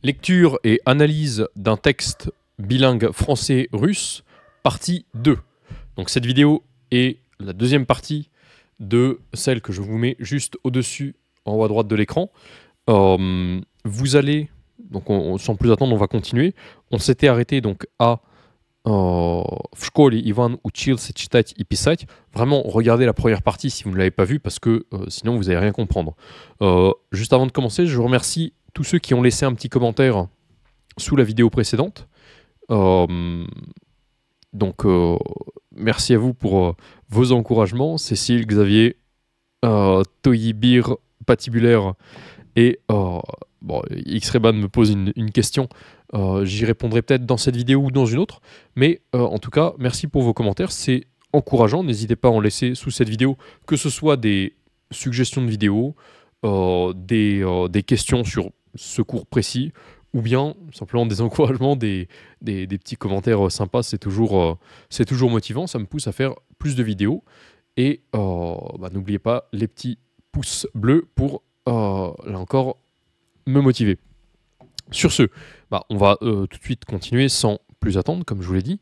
Lecture et analyse d'un texte bilingue français-russe, partie 2. Donc cette vidéo est la deuxième partie de celle que je vous mets juste au-dessus, en haut à droite de l'écran. Vous allez, donc sans plus attendre, on va continuer. On s'était arrêté donc à в школе Иван учился читать и писать. Vraiment, regardez la première partie si vous ne l'avez pas vue, parce que sinon vous n'allez rien comprendre. Juste avant de commencer, je remercie tous ceux qui ont laissé un petit commentaire sous la vidéo précédente. Donc, merci à vous pour vos encouragements. Cécile, Xavier, Toyibir, Patibulaire et X-Reban me pose une question. J'y répondrai peut-être dans cette vidéo ou dans une autre. Mais en tout cas, merci pour vos commentaires. C'est encourageant. N'hésitez pas à en laisser sous cette vidéo, que ce soit des suggestions de vidéos, des questions sur ce cours précis, ou bien simplement des encouragements, des petits commentaires sympas. C'est toujours motivant. Ça me pousse à faire plus de vidéos. Et n'oubliez pas les petits pouces bleus pour, là encore, me motiver. Sur ce, on va tout de suite continuer sans plus attendre, comme je vous l'ai dit.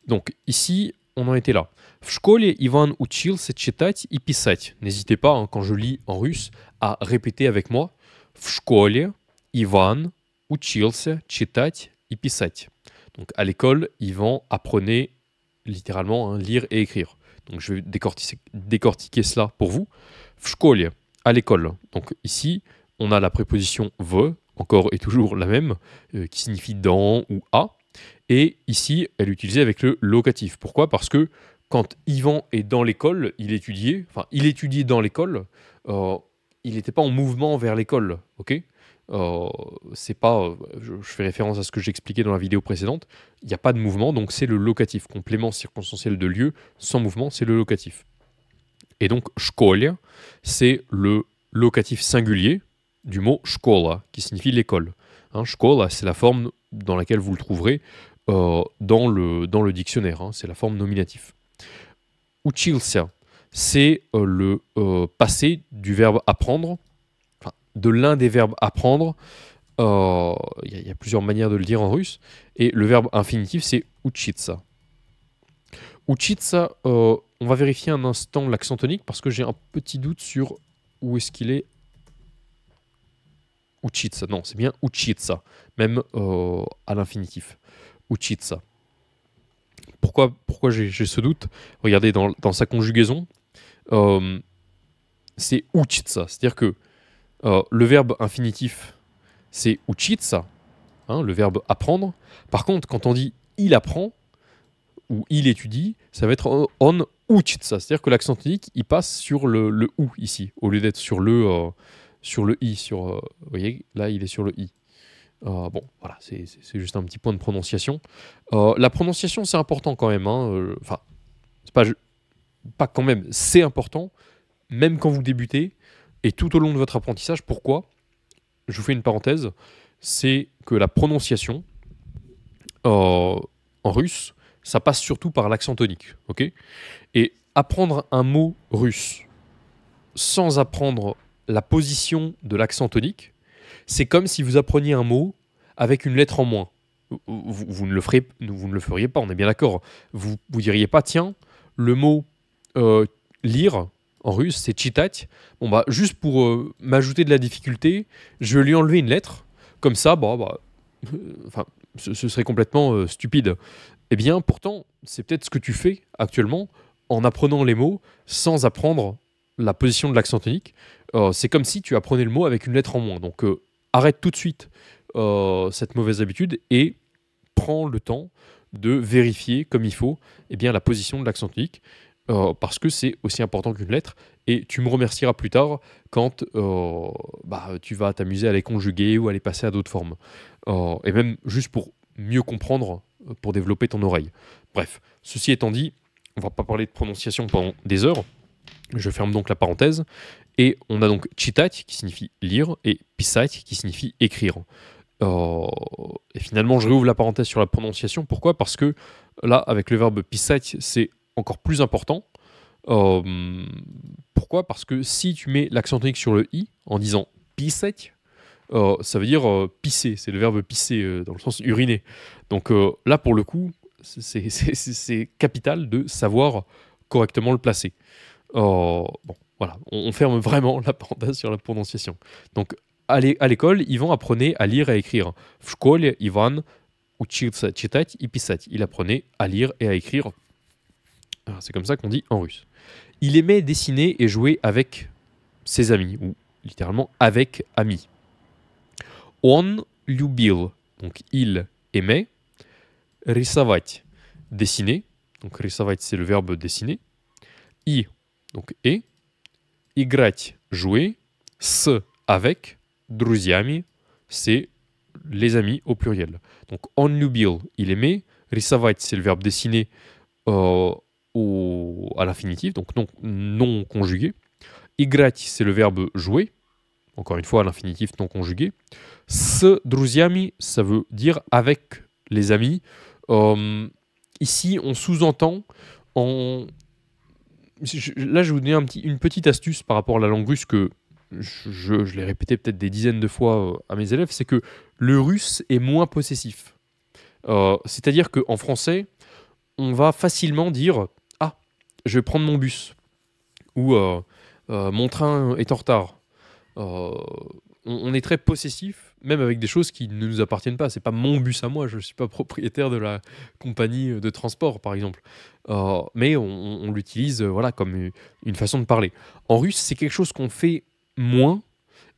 Donc ici, on en était là. В школе Иван учился читать и писать. N'hésitez pas, quand je lis en russe, à répéter avec moi. В школе Иван учился читать и писать. Donc à l'école, Ivan apprenait littéralement lire et écrire. Donc je vais décortiquer cela pour vous. В школе, à l'école. Donc ici, on a la préposition в, encore et toujours la même, qui signifie dans ou à. Et ici, elle est utilisée avec le locatif. Pourquoi ? Parce que quand Ivan est dans l'école, il étudiait dans l'école, il n'était pas en mouvement vers l'école, ok ? C'est pas, je fais référence à ce que j'expliquais dans la vidéo précédente, il n'y a pas de mouvement, donc c'est le locatif. Complément circonstanciel de lieu, sans mouvement, c'est le locatif. Et donc, школя, c'est le locatif singulier du mot школа, qui signifie l'école. Школа, c'est la forme dans laquelle vous le trouverez dans le dictionnaire, c'est la forme nominative. Учился, c'est le passé du verbe apprendre, de l'un des verbes apprendre. Il y a plusieurs manières de le dire en russe. Et le verbe infinitif, c'est учиться. Учиться, on va vérifier un instant l'accent tonique parce que j'ai un petit doute sur où est-ce qu'il est. Учиться, non, c'est bien учиться, même à l'infinitif. Учиться. Pourquoi j'ai ce doute ? Regardez, dans sa conjugaison, c'est учиться, c'est-à-dire que le verbe infinitif, c'est учиться, le verbe apprendre. Par contre, quand on dit il apprend ou il étudie, ça va être on учится, c'est-à-dire que l'accent tonique, il passe sur le ou ici, au lieu d'être sur le i. Vous voyez, là, il est sur le i. Bon, voilà, c'est juste un petit point de prononciation. La prononciation, c'est important quand même. Enfin, c'est pas quand même, c'est important, même quand vous débutez et tout au long de votre apprentissage. Pourquoi ? Je vous fais une parenthèse. C'est que la prononciation en russe, ça passe surtout par l'accent tonique. Ok ? Et apprendre un mot russe sans apprendre la position de l'accent tonique, c'est comme si vous appreniez un mot avec une lettre en moins. Vous ne le feriez pas, on est bien d'accord. Vous diriez pas, tiens, le mot lire en russe, c'est читать. Bon, juste pour m'ajouter de la difficulté, je vais lui enlever une lettre. Comme ça, ce serait complètement stupide. Eh bien, pourtant, c'est peut-être ce que tu fais actuellement en apprenant les mots sans apprendre la position de l'accent tonique. C'est comme si tu apprenais le mot avec une lettre en moins. Donc, arrête tout de suite cette mauvaise habitude et prends le temps de vérifier comme il faut la position de l'accent tonique. Parce que c'est aussi important qu'une lettre, et tu me remercieras plus tard quand tu vas t'amuser à les conjuguer ou à les passer à d'autres formes. Et même juste pour mieux comprendre, pour développer ton oreille. Bref, ceci étant dit, on va pas parler de prononciation pendant des heures. Je ferme donc la parenthèse. Et on a donc читать qui signifie lire et писать qui signifie écrire. Et finalement, je réouvre la parenthèse sur la prononciation. Pourquoi ? Parce que là, avec le verbe писать, c'est encore plus important. Pourquoi ? Parce que si tu mets l'accent tonique sur le i en disant писать, ça veut dire pisser. C'est le verbe pisser dans le sens uriner. Donc là, pour le coup, c'est capital de savoir correctement le placer. Bon, voilà, on ferme vraiment la parenthèse sur la prononciation. Donc, à l'école, Ivan apprenait à lire et à écrire. В школе Иван учился читать и писать. Il apprenait à lire et à écrire. C'est comme ça qu'on dit en russe. Il aimait dessiner et jouer avec ses amis, ou littéralement avec amis. Он любил, donc il aimait, рисовать, dessiner, donc рисовать c'est le verbe dessiner, и, donc et, играть, jouer, с, avec, друзьями, c'est les amis au pluriel. Donc он любил, il aimait, рисовать c'est le verbe dessiner à l'infinitif, donc non conjugué. Играть c'est le verbe jouer, encore une fois à l'infinitif non conjugué. С друзьями, ça veut dire avec les amis. Ici, on sous-entend là, je vais vous donner une petite astuce par rapport à la langue russe que je l'ai répété peut-être des dizaines de fois à mes élèves, c'est que le russe est moins possessif. C'est-à-dire qu'en français, on va facilement dire « Ah, je vais prendre mon bus » ou mon train est en retard ». On est très possessif, même avec des choses qui ne nous appartiennent pas. C'est pas mon bus à moi, je ne suis pas propriétaire de la compagnie de transport, par exemple. Mais on l'utilise voilà, comme une façon de parler. En russe, c'est quelque chose qu'on fait moins,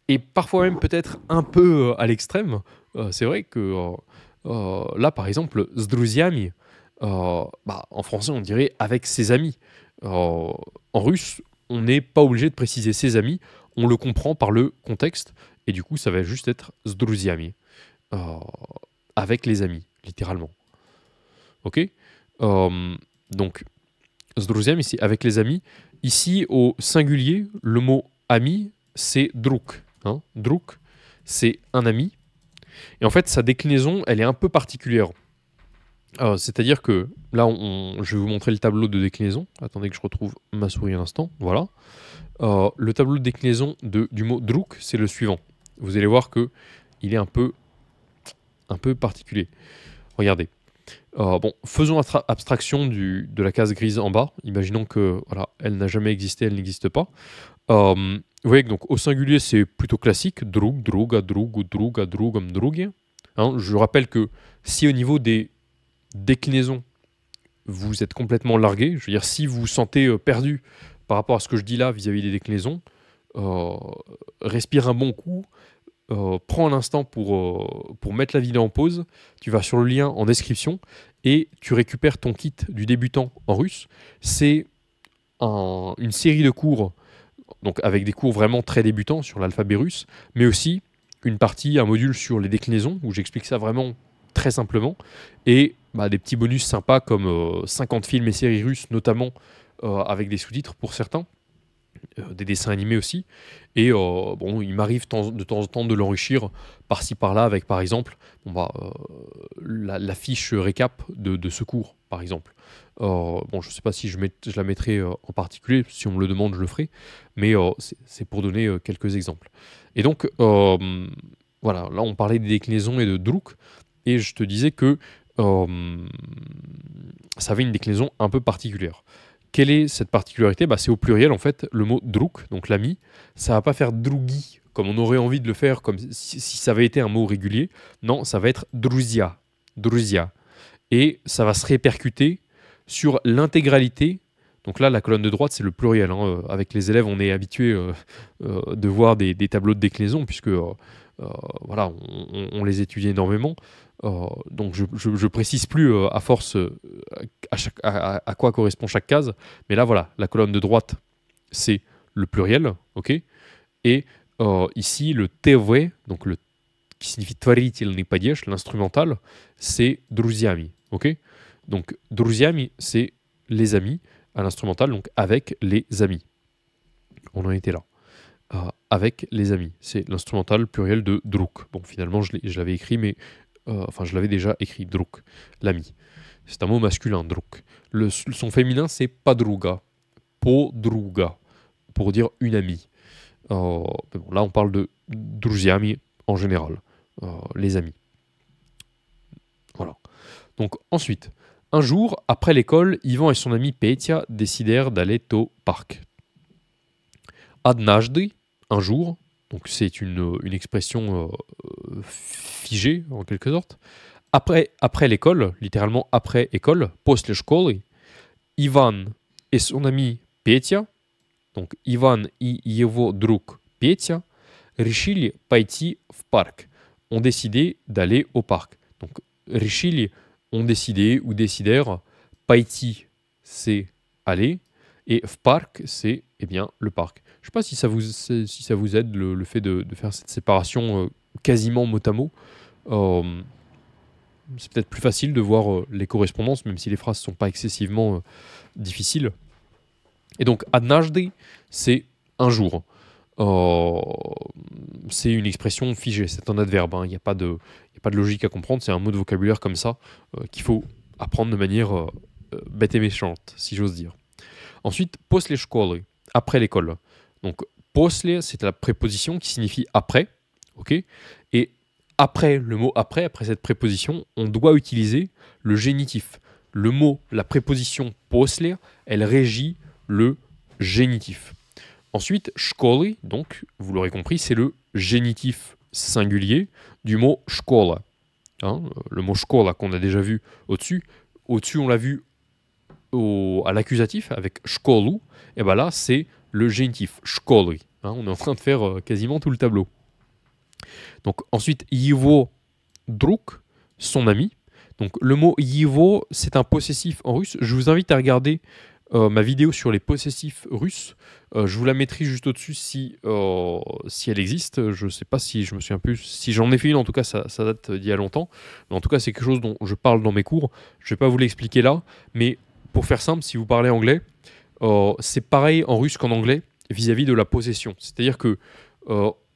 et parfois même peut-être un peu à l'extrême. C'est vrai que là, par exemple, с друзьями, en français, on dirait avec ses amis. En russe, on n'est pas obligé de préciser ses amis, on le comprend par le contexte, et du coup, ça va juste être с друзьями, avec les amis, littéralement. Ok. Donc, с друзьями, c'est avec les amis. Ici, au singulier, le mot ami, c'est друг. Hein. Друг, c'est un ami. Et en fait, sa déclinaison, elle est un peu particulière. C'est-à-dire que là, je vais vous montrer le tableau de déclinaison. Attendez que je retrouve ma souris un instant. Voilà. Le tableau de déclinaison du mot друg, c'est le suivant. Vous allez voir que il est un peu particulier. Regardez. Bon, faisons abstraction de la case grise en bas. Imaginons que voilà, elle n'a jamais existé, elle n'existe pas. Vous voyez que donc au singulier, c'est plutôt classique. Друг, друга, другу, друга, другом, друге. Hein, je rappelle que si au niveau des déclinaisons, vous êtes complètement largué, je veux dire, si vous vous sentez perdu par rapport à ce que je dis là vis-à-vis des déclinaisons, respire un bon coup, prends un instant pour mettre la vidéo en pause, tu vas sur le lien en description et tu récupères ton kit du débutant en russe. C'est une série de cours, donc avec des cours vraiment très débutants sur l'alphabet russe, mais aussi une partie, un module sur les déclinaisons où j'explique ça vraiment très simplement, et des petits bonus sympas comme 50 films et séries russes, notamment avec des sous-titres pour certains, des dessins animés aussi. Et bon, il m'arrive de temps en temps de l'enrichir par-ci par-là avec, par exemple, la fiche récap de ce cours, par exemple. Bon, je ne sais pas si je la mettrai en particulier, si on me le demande, je le ferai, mais c'est pour donner quelques exemples. Et donc, voilà, là on parlait des déclinaisons et de druг, et je te disais que ça avait une déclinaison un peu particulière. Quelle est cette particularité? C'est au pluriel, en fait, le mot druг, donc l'ami, ça va pas faire drugi, comme on aurait envie de le faire, comme si ça avait été un mot régulier. Non, ça va être друзья, друзья. Et ça va se répercuter sur l'intégralité. Donc là, la colonne de droite, c'est le pluriel. Hein. Avec les élèves, on est habitué de voir des tableaux de déclinaison, puisque voilà, on les étudie énormément. Donc je précise plus à force à quoi correspond chaque case, mais là voilà, la colonne de droite c'est le pluriel, ok, et ici le TV, donc qui signifie творительный падеж, l'instrumental, c'est друзьями, ok, donc друзьями c'est les amis à l'instrumental, donc avec les amis. On en était là. Avec les amis, c'est l'instrumental pluriel de друг. Bon, finalement je l'avais écrit, mais enfin, je l'avais déjà écrit, druг, l'ami. C'est un mot masculin, druг. Son féminin, c'est подруга, podruga, pour dire une amie. Bon, là, on parle de друзьями, en général, les amis. Voilà. Donc ensuite, un jour, après l'école, Ivan et son ami Petya décidèrent d'aller au parc. Однажды, un jour, donc c'est une expression figée en quelque sorte. Après l'école, littéralement après école, после школы, Ivan et son ami Petya, donc Ivan и его друг Petya, решили пойти в парк, ont décidé d'aller au parc. Donc решили, ont décidé ou décidèrent, пойти, c'est aller, et в park, c'est eh bien, le parc. Je ne sais pas si ça vous aide le fait de faire cette séparation quasiment mot à mot. C'est peut-être plus facile de voir les correspondances, même si les phrases ne sont pas excessivement difficiles. Et donc, однажды, c'est un jour. C'est une expression figée, c'est un adverbe. Il n'y a pas de logique à comprendre, c'est un mot de vocabulaire comme ça qu'il faut apprendre de manière bête et méchante, si j'ose dire. Ensuite, после школы, après l'école. Donc, после, c'est la préposition qui signifie après, ok. Et après, le mot après cette préposition, on doit utiliser le génitif. Le mot, la préposition после, elle régit le génitif. Ensuite, школы, donc, vous l'aurez compris, c'est le génitif singulier du mot школа. Hein, le mot школа qu'on a déjà vu au-dessus. Au-dessus, on l'a vu à l'accusatif avec школу. Et bien là, c'est le génitif школы. Hein, on est en train de faire quasiment tout le tableau. Donc ensuite, его друг, son ami. Donc le mot его, c'est un possessif en russe. Je vous invite à regarder ma vidéo sur les possessifs russes. Je vous la mettrai juste au-dessus si elle existe. Je ne sais pas si je me souviens plus. Si j'en ai fait une, en tout cas, ça date d'il y a longtemps. Mais en tout cas, c'est quelque chose dont je parle dans mes cours. Je ne vais pas vous l'expliquer là. Mais pour faire simple, si vous parlez anglais, c'est pareil en russe qu'en anglais vis-à-vis de la possession. C'est-à-dire que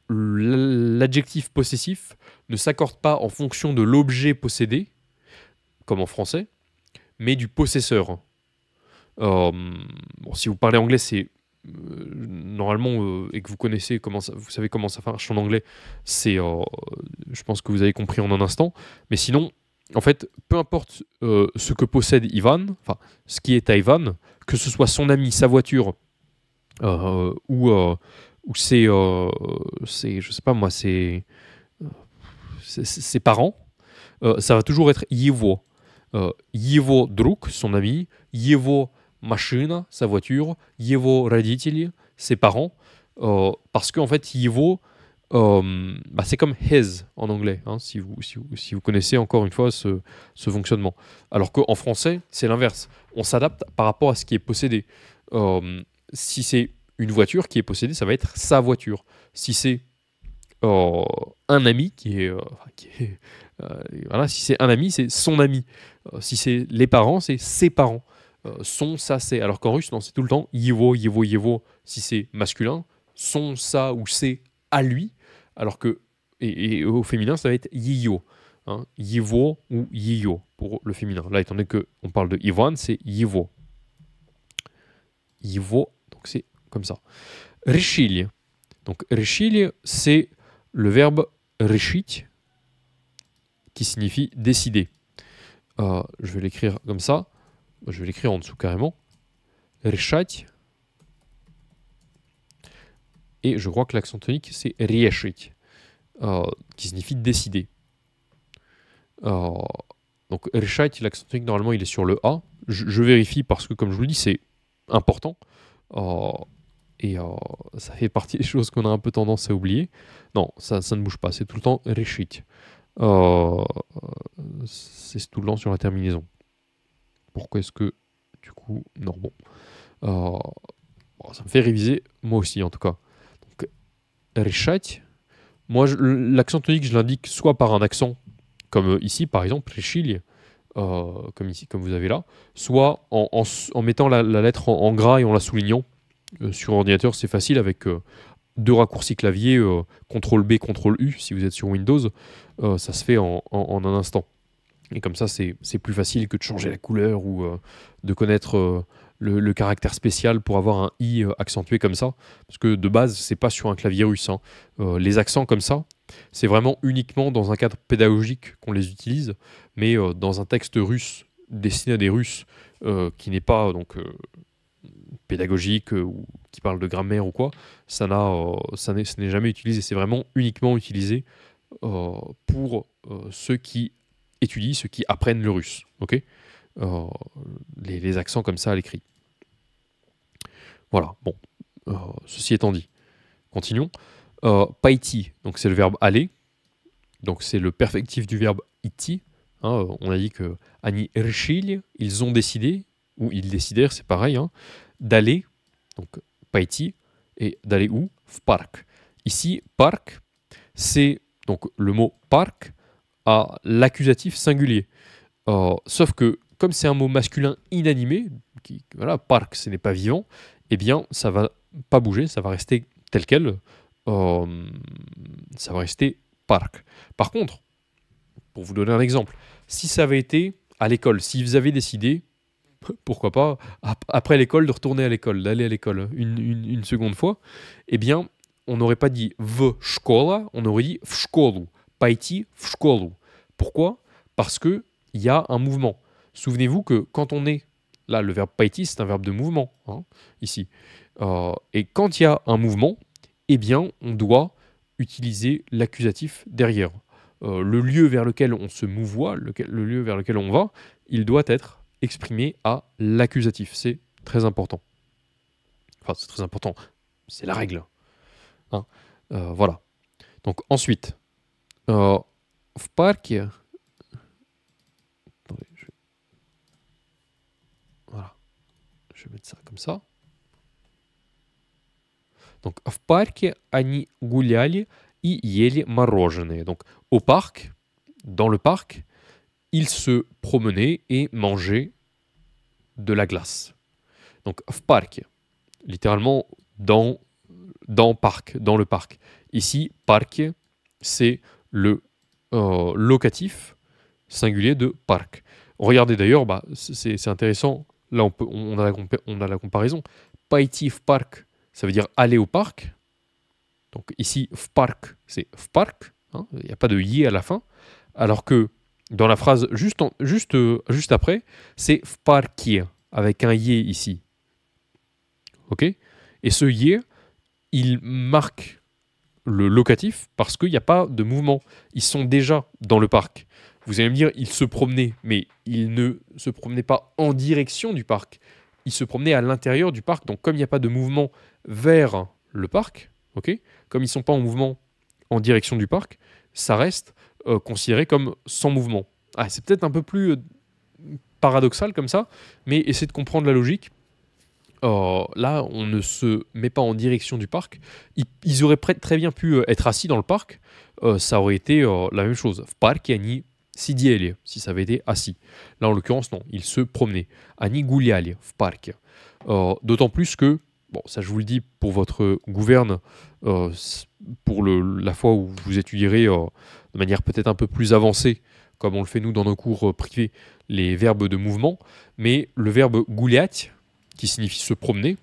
l'adjectif possessif ne s'accorde pas en fonction de l'objet possédé, comme en français, mais du possesseur. Si vous parlez anglais, c'est normalement, et que vous connaissez vous savez comment ça marche en anglais, c'est, je pense que vous avez compris en un instant. Mais sinon, en fait, peu importe ce que possède Ivan, enfin, ce qui est à Ivan, que ce soit son ami, sa voiture, ou c'est, je sais pas moi, ses parents, ça va toujours être его. Его друг, son ami, его машина, sa voiture, его родители, ses parents, parce qu'en fait, его, c'est comme his en anglais, hein, si vous connaissez encore une fois ce fonctionnement. Alors qu'en français, c'est l'inverse. On s'adapte par rapport à ce qui est possédé. Si c'est une voiture qui est possédée, ça va être sa voiture. Si c'est un ami voilà, si c'est un ami, c'est son ami. Si c'est les parents, c'est ses parents. Son, ça, c'est. Alors qu'en russe, non, c'est tout le temps его, его, его. Si c'est masculin, son, ça ou c'est à lui. Alors que et au féminin, ça va être ее. Hein, его ou ее pour le féminin. Là, étant donné qu'on parle de Ivan, c'est его. Его, donc c'est comme ça. Решили. Donc решили, c'est le verbe решить qui signifie décider. Je vais l'écrire comme ça. Je vais l'écrire en dessous carrément. Решать. Et je crois que l'accent tonique, c'est решить, qui signifie décider. Donc решать, l'accent tonique, normalement, il est sur le A. Je vérifie parce que, comme je vous le dis, c'est important. Et ça fait partie des choses qu'on a un peu tendance à oublier. Non, ça ne bouge pas. C'est tout le temps решить. C'est tout le temps sur la terminaison. Pourquoi est-ce que, du coup, non, bon. Ça me fait réviser, moi aussi, en tout cas. Donc, решать. Moi, l'accent tonique, je l'indique soit par un accent, comme ici, par exemple, решили, comme ici, comme vous avez là, soit en mettant la lettre en gras et en la soulignant. Sur ordinateur, c'est facile avec deux raccourcis clavier, CTRL-B, CTRL-U, si vous êtes sur Windows, ça se fait en un instant. Et comme ça, c'est plus facile que de changer la couleur ou de connaître le caractère spécial pour avoir un I accentué comme ça. Parce que de base, c'est pas sur un clavier russe. Hein. Les accents comme ça, C'est vraiment uniquement dans un cadre pédagogique qu'on les utilise, mais dans un texte russe destiné à des Russes qui n'est pas donc pédagogique ou qui parle de grammaire ou quoi, ce n'est jamais utilisé. C'est vraiment uniquement utilisé pour ceux qui étudient, ceux qui apprennent le russe. Ok. Euh, les accents comme ça à l'écrit. Voilà, bon. Ceci étant dit, continuons. Paiti, donc c'est le verbe aller. Donc c'est le perfectif du verbe iti. Hein, on a dit que Ani решили, ils ont décidé, ou ils décidèrent, c'est pareil, hein, d'aller, donc paiti, et d'aller où? В parc. Ici, parc, c'est donc le mot parc à l'accusatif singulier. Sauf que comme c'est un mot masculin inanimé, voilà, parc, ce n'est pas vivant, eh bien, ça va pas bouger, ça va rester tel quel. Ça va rester parc. Par contre, pour vous donner un exemple, si ça avait été à l'école, si vous avez décidé, pourquoi pas, après l'école, de retourner à l'école, d'aller à l'école une seconde fois, eh bien, on n'aurait pas dit в школа, on aurait dit в школу, пойти в школу. Pourquoi? Parce qu'il y a un mouvement. Souvenez-vous que quand on est, là, le verbe пойти, c'est un verbe de mouvement, hein, ici. Et quand il y a un mouvement, eh bien, on doit utiliser l'accusatif derrière. Le lieu vers lequel on se mouvoie, le lieu vers lequel on va, il doit être exprimé à l'accusatif. C'est très important. Enfin, c'est très important. C'est la règle. Hein. Voilà. Donc ensuite, в парке... Attendez, voilà. Je vais mettre ça comme ça. Donc, в парке они гуляли и ели мороженое. Donc, au parc, dans le parc, ils se promenaient et mangeaient de la glace. Donc, в парке, littéralement dans parc, dans le parc. Ici, parc, c'est le locatif singulier de parc. Regardez d'ailleurs, bah, c'est intéressant. Là, on a la comparaison. Пойти в парк, ça veut dire aller au parc. Donc ici, в parc, c'est в parc. Hein, il n'y a pas de y à la fin. Alors que dans la phrase juste après, c'est в парке avec un y ici. Ok? Et ce y, il marque le locatif parce qu'il n'y a pas de mouvement. Ils sont déjà dans le parc. Vous allez me dire, ils se promenaient, mais ils ne se promenaient pas en direction du parc. Ils se promenaient à l'intérieur du parc. Donc, comme il n'y a pas de mouvement vers le parc, ok, comme ils ne sont pas en mouvement en direction du parc, ça reste considéré comme sans mouvement. Ah, c'est peut-être un peu plus paradoxal comme ça, mais essayez de comprendre la logique. Là, on ne se met pas en direction du parc. Ils auraient très bien pu être assis dans le parc. Ça aurait été la même chose. В парке они сидели, si ça avait été assis. Là, en l'occurrence, non. Ils se promenaient. Они гуляли в парке. D'autant plus que, bon, ça je vous le dis pour votre gouverne, pour la fois où vous étudierez de manière peut-être un peu plus avancée, comme on le fait nous dans nos cours privés, les verbes de mouvement. Mais le verbe гулять, qui signifie se promener,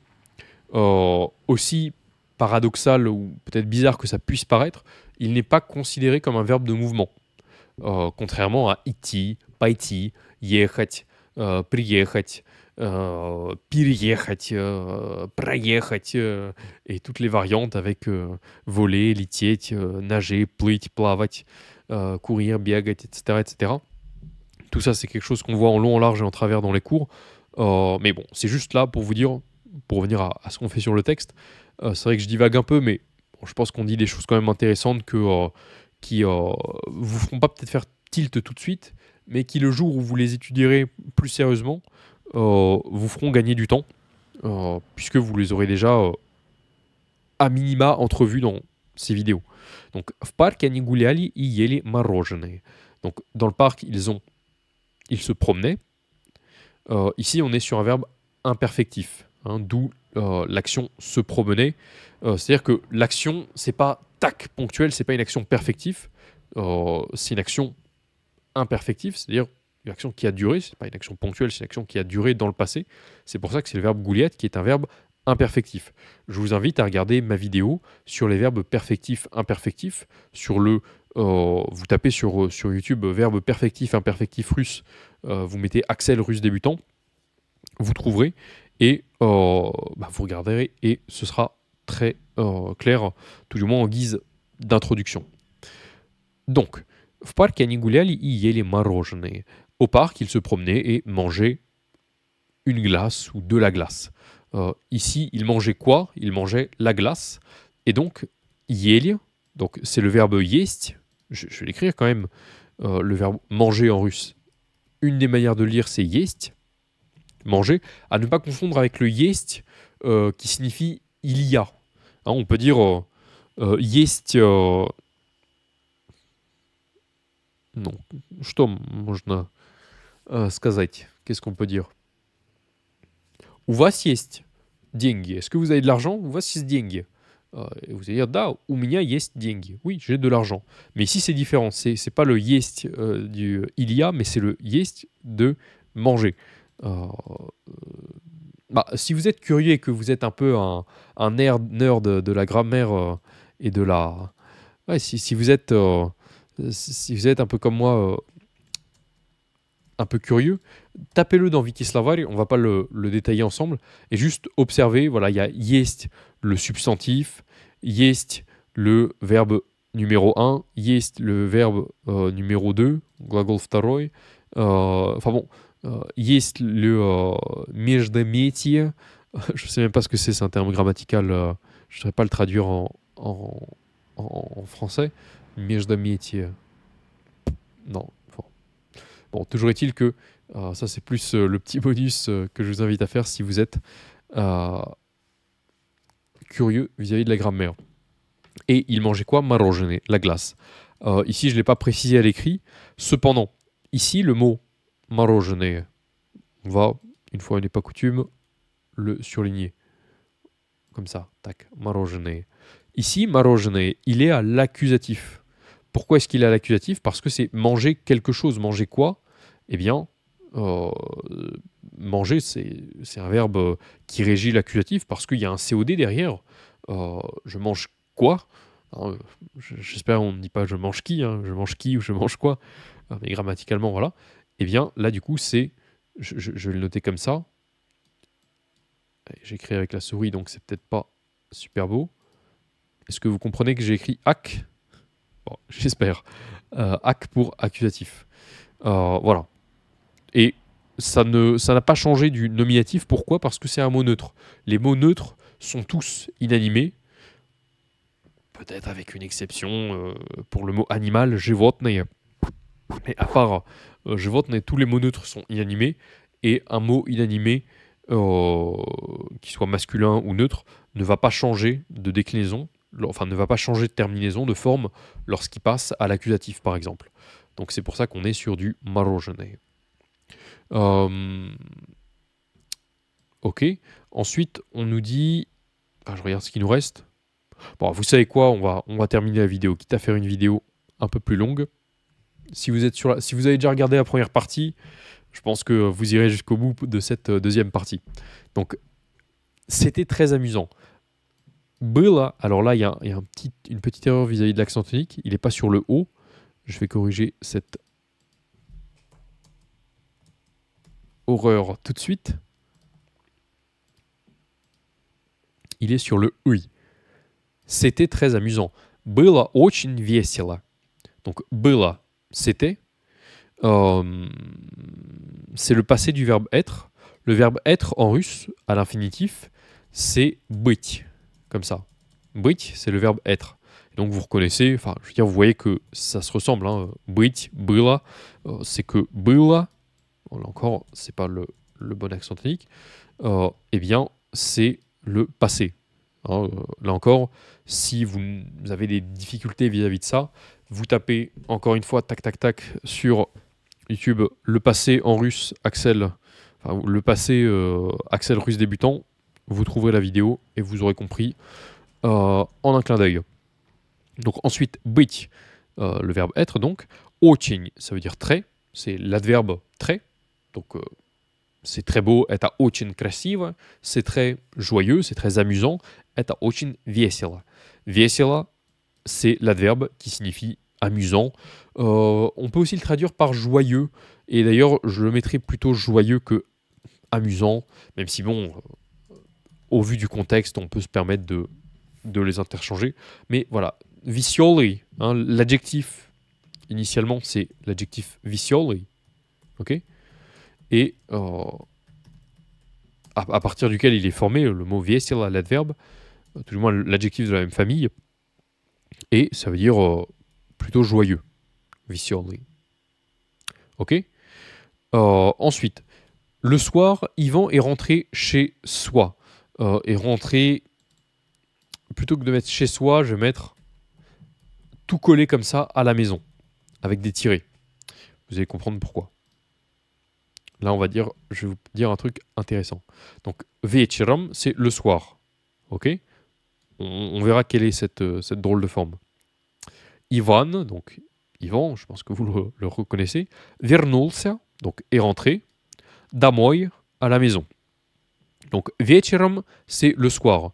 aussi paradoxal ou peut-être bizarre que ça puisse paraître, il n'est pas considéré comme un verbe de mouvement. Contrairement à идти, пойти, ехать, приехать, переехать, проехать, et toutes les variantes avec voler, лететь, nager, плыть, плавать, courir, бегать, etc., etc. Tout ça, c'est quelque chose qu'on voit en long, en large et en travers dans les cours. Mais bon, c'est juste là pour vous dire, pour revenir à ce qu'on fait sur le texte. C'est vrai que je divague un peu, mais bon, je pense qu'on dit des choses quand même intéressantes qui vous feront pas peut-être faire tilt tout de suite, mais qui le jour où vous les étudierez plus sérieusement, vous feront gagner du temps, puisque vous les aurez déjà à minima entrevus dans ces vidéos. Donc, в парке они гуляли и ели мороженое. Donc, dans le parc, ils se promenaient. Ici, on est sur un verbe imperfectif, hein, d'où l'action se promener. C'est-à-dire que l'action, c'est pas tac ponctuel, c'est pas une action perfective, c'est une action imperfective, c'est-à-dire une action qui a duré. C'est pas une action ponctuelle, c'est une action qui a duré dans le passé. C'est pour ça que c'est le verbe gouliat qui est un verbe imperfectif. Je vous invite à regarder ma vidéo sur les verbes perfectifs, imperfectifs. Vous tapez sur YouTube verbe perfectif, imperfectif russe. Vous mettez Axel russe débutant. Vous trouverez et vous regarderez et ce sera très clair, tout du moins en guise d'introduction. Donc, в парке они гуляли и ели мороженое. Au parc, ils se promenaient et mangeaient une glace ou de la glace. Ici, ils mangeaient quoi? Ils mangeaient la glace. Et donc, ели, donc c'est le verbe есть. Je vais l'écrire quand même, le verbe manger en russe. Une des manières de le lire, c'est есть, manger, à ne pas confondre avec le есть, qui signifie il y a. Hein, on peut dire есть... non, что можно сказать? Qu'est-ce qu'on peut dire? У вас есть деньги. Est-ce que vous avez de l'argent? У вас есть деньги. Et vous allez dire, да, у меня есть деньги. Oui, j'ai de l'argent. Mais ici, c'est différent. C'est pas le есть du il y a, mais c'est le есть de manger. Si vous êtes curieux et que vous êtes un peu un nerd de la grammaire et de la... Ouais, si vous êtes un peu comme moi, un peu curieux, tapez-le dans Wiki Slavari, on va pas le détailler ensemble, et juste observez, voilà, il y a есть le substantif, есть le verbe numéro 1, есть le verbe numéro 2, глагол второй, enfin bon, есть le междометие, je sais même pas ce que c'est un terme grammatical, je ne saurais pas le traduire en français, междометие, non. Bon, toujours est-il que ça, c'est plus le petit bonus que je vous invite à faire si vous êtes curieux vis-à-vis de la grammaire. Et il mangeait quoi? Мороженое, la glace. Ici, je ne l'ai pas précisé à l'écrit. Cependant, ici, le mot мороженое, on va, une fois n'est pas coutume, le surligner. Comme ça, tac, мороженое. Ici, мороженое, il est à l'accusatif. Pourquoi est-ce qu'il est à l'accusatif? Parce que c'est manger quelque chose. Manger quoi? Eh bien, manger, c'est un verbe qui régit l'accusatif parce qu'il y a un COD derrière. Je mange quoi? J'espère qu'on ne dit pas je mange qui, hein, je mange qui ou je mange quoi. Mais grammaticalement, voilà. Eh bien, là, du coup, c'est... Je vais le noter comme ça. J'écris avec la souris, donc c'est peut-être pas super beau. Est-ce que vous comprenez que j'ai écrit ac? Bon, j'espère. Ac pour accusatif. Voilà. Et ça n'a pas changé du nominatif. Pourquoi? Parce que c'est un mot neutre. Les mots neutres sont tous inanimés. Peut-être avec une exception pour le mot animal, животное. Mais à part животное, tous les mots neutres sont inanimés. Et un mot inanimé, qui soit masculin ou neutre, ne va pas changer de déclinaison, enfin ne va pas changer de terminaison, de forme, lorsqu'il passe à l'accusatif, par exemple. Donc c'est pour ça qu'on est sur du мороженое. Ok. Ensuite, on nous dit... je regarde ce qui nous reste. Bon, vous savez quoi, on va terminer la vidéo, quitte à faire une vidéo un peu plus longue. Si vous avez déjà regardé la première partie, je pense que vous irez jusqu'au bout de cette deuxième partie. Donc, c'était très amusant. Было, alors là, il y a une petite erreur vis-à-vis de l'accent tonique. Il n'est pas sur le O. Je vais corriger cette horreur tout de suite. Il est sur le oui. C'était très amusant. Было очень весело. Donc, было, c'était. C'est le passé du verbe être. Le verbe être en russe, à l'infinitif, c'est быть. Comme ça. Быть, c'est le verbe être. Donc vous reconnaissez, enfin, je veux dire, vous voyez que ça se ressemble. Hein. Быть, было, c'est que было, là encore, c'est pas le bon accent tonique, eh bien, c'est le passé. Hein, là encore, si vous avez des difficultés vis-à-vis de ça, vous tapez encore une fois, tac, tac, tac, sur YouTube, le passé en russe, Axel, enfin, le passé Axel russe débutant, vous trouverez la vidéo et vous aurez compris en un clin d'œil. Donc ensuite, быть, le verbe être donc. Очень, ça veut dire très, c'est l'adverbe très. Donc c'est très beau, это очень красиво, c'est très joyeux, c'est très amusant, это очень весело. Весело, c'est l'adverbe qui signifie amusant. On peut aussi le traduire par joyeux, et d'ailleurs, je le mettrais plutôt joyeux que amusant, même si bon, au vu du contexte, on peut se permettre de les interchanger. Mais voilà, vicioli, hein, l'adjectif, initialement, c'est l'adjectif vicioli, ok. Et à partir duquel il est formé, le mot vesela, l'adverbe, tout du moins l'adjectif de la même famille, et ça veut dire plutôt joyeux, vicioli. Ok. Ensuite, le soir, Yvan est rentré chez soi. Est rentré, plutôt que de mettre chez soi, je vais mettre tout collé comme ça à la maison, avec des tirets. Vous allez comprendre pourquoi. Là, je vais vous dire un truc intéressant. Donc, вечером, c'est le soir. Ok. On verra quelle est cette drôle de forme. Ivan, donc Yvan, je pense que vous le reconnaissez. Вернулся, donc est rentré. Домой, à la maison. Donc, вечером, c'est le soir.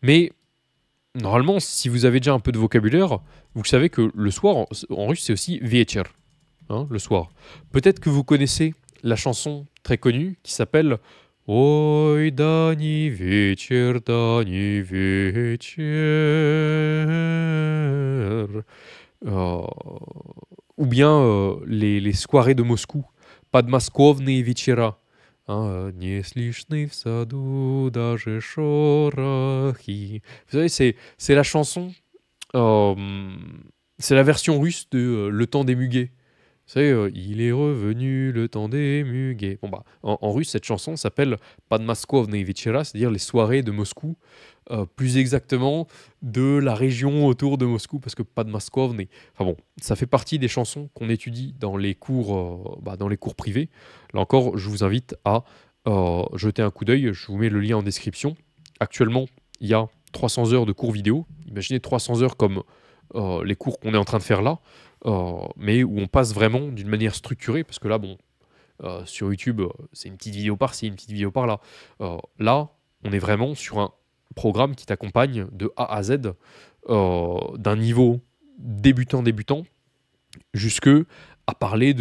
Mais, normalement, si vous avez déjà un peu de vocabulaire, vous savez que le soir, en russe, c'est aussi вечер, hein, le soir. Peut-être que vous connaissez la chanson très connue qui s'appelle Ой, да не вечер, да не вечер. Ou bien les soirées de Moscou. Подмосковные вечера. Hein, не слышны в саду даже шорохи. Vous savez, c'est la chanson, c'est la version russe de Le temps des muguets. Vous savez, il est revenu le temps des muguets. Bon bah, en russe, cette chanson s'appelle Подмосковные вечера, c'est-à-dire les soirées de Moscou, plus exactement de la région autour de Moscou, parce que Подмосковные. Enfin bon, ça fait partie des chansons qu'on étudie dans les cours privés. Là encore, je vous invite à jeter un coup d'œil. Je vous mets le lien en description. Actuellement, il y a 300 heures de cours vidéo. Imaginez 300 heures comme les cours qu'on est en train de faire là. Mais où on passe vraiment d'une manière structurée, parce que là, bon, sur YouTube, c'est une petite vidéo par-ci, une petite vidéo par-là. Là, on est vraiment sur un programme qui t'accompagne de A à Z, d'un niveau débutant, jusque à parler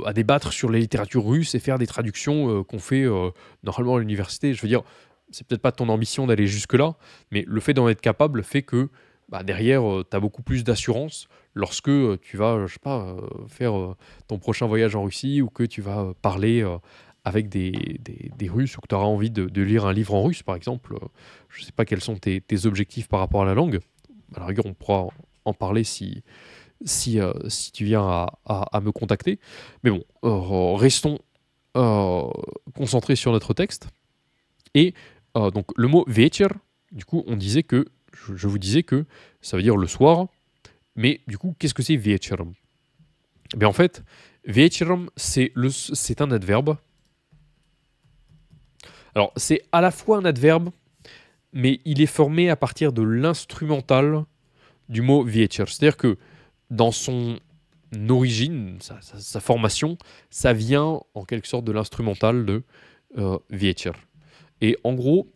à débattre sur les littératures russes et faire des traductions qu'on fait normalement à l'université. Je veux dire, c'est peut-être pas ton ambition d'aller jusque-là, mais le fait d'en être capable fait que derrière, tu as beaucoup plus d'assurance lorsque tu vas, je sais pas, faire ton prochain voyage en Russie, ou que tu vas parler avec des Russes, ou que tu auras envie de lire un livre en russe, par exemple. Je sais pas quels sont tes objectifs par rapport à la langue. À la rigueur, on pourra en parler si tu viens à me contacter. Mais bon, restons concentrés sur notre texte. Et donc, le mot вечер, du coup, on disait que je vous disais que ça veut dire le soir, mais du coup, qu'est-ce que c'est вечером? Ben en fait, вечером, c'est un adverbe. Alors, c'est à la fois un adverbe, mais il est formé à partir de l'instrumental du mot вечер. C'est-à-dire que dans son origine, sa formation, ça vient en quelque sorte de l'instrumental de вечер. Et en gros,